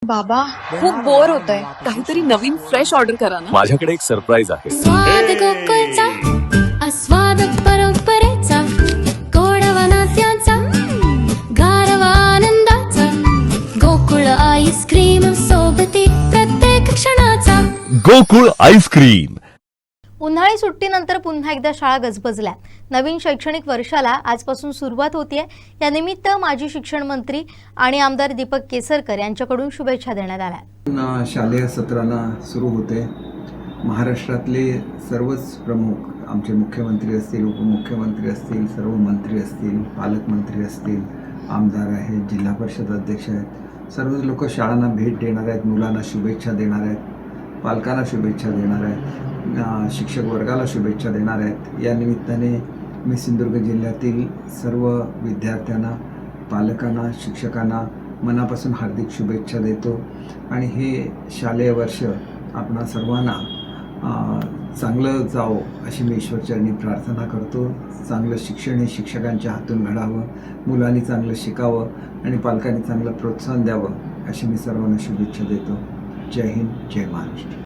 बाबा खूप बोर होतंय, काहीतरी नवीन फ्रेश ऑर्डर करा ना. माझ्याकडे एक सरप्राईज आहे. स्वाद गोकुळचा आस्वाद परंपरेचा गोडवा नात्याचा गारवा आनंदाचा गोकुळ आईस्क्रीम सोबती प्रत्येक क्षणाचा गोकुळ आईस्क्रीम. उन्हाळी सुट्टीनंतर पुन्हा एकदा शाळा गजबजल्या. नवीन शैक्षणिक वर्षाला आजपासून सुरुवात होतीये. यानिमित्त माजी शिक्षण मंत्री आणि आमदार दीपक केसरकर यांच्याकडून शुभेच्छा देण्यात आल्या. शालेय सत्राला सुरू होते. महाराष्ट्रातले सर्वच प्रमुख, आमचे मुख्यमंत्री असतील, उपमुख्यमंत्री असतील, सर्व मंत्री असतील, पालकमंत्री असतील, आमदार आहेत, जिल्हा परिषद अध्यक्ष आहेत, सर्वच लोक शाळांना भेट देणार आहेत, मुलांना शुभेच्छा देणार आहेत, पालकांना शुभेच्छा देणार आहेत, शिक्षक वर्गाला शुभेच्छा देणार आहेत. या निमित्ताने मी सिंधुदुर्ग जिल्ह्यातील सर्व विद्यार्थ्यांना, पालकांना, शिक्षकांना मनापासून हार्दिक शुभेच्छा देतो. आणि हे शालेय वर्ष आपणा सर्वांना चांगलं जावो अशी मी ईश्वरचरणी प्रार्थना करतो. चांगलं शिक्षण हे शिक्षकांच्या हातून घडावं, मुलांनी चांगलं शिकावं आणि पालकांनी चांगलं प्रोत्साहन द्यावं अशी मी सर्वांना शुभेच्छा देतो. जय हिंद, जय महाराष्ट्र.